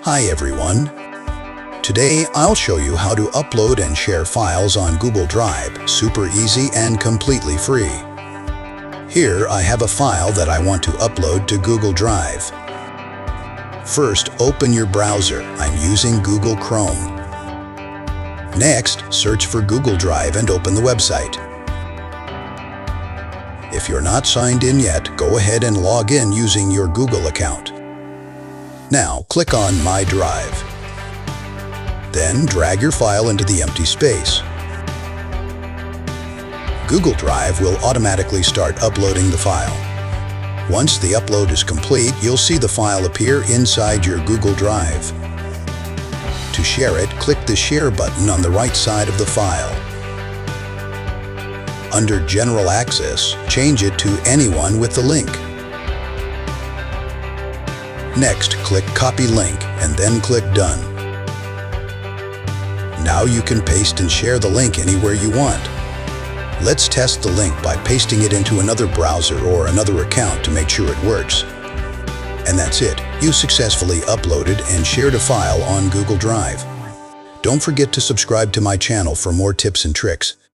Hi everyone. Today I'll show you how to upload and share files on Google Drive, super easy and completely free. Here I have a file that I want to upload to Google Drive. First, open your browser. I'm using Google Chrome. Next, search for Google Drive and open the website. If you're not signed in yet, go ahead and log in using your Google account. Now, click on My Drive. Then, drag your file into the empty space. Google Drive will automatically start uploading the file. Once the upload is complete, you'll see the file appear inside your Google Drive. To share it, click the Share button on the right side of the file. Under General Access, change it to Anyone with the link. Next, click Copy Link and then click Done. Now you can paste and share the link anywhere you want. Let's test the link by pasting it into another browser or another account to make sure it works. And that's it. You successfully uploaded and shared a file on Google Drive. Don't forget to subscribe to my channel for more tips and tricks.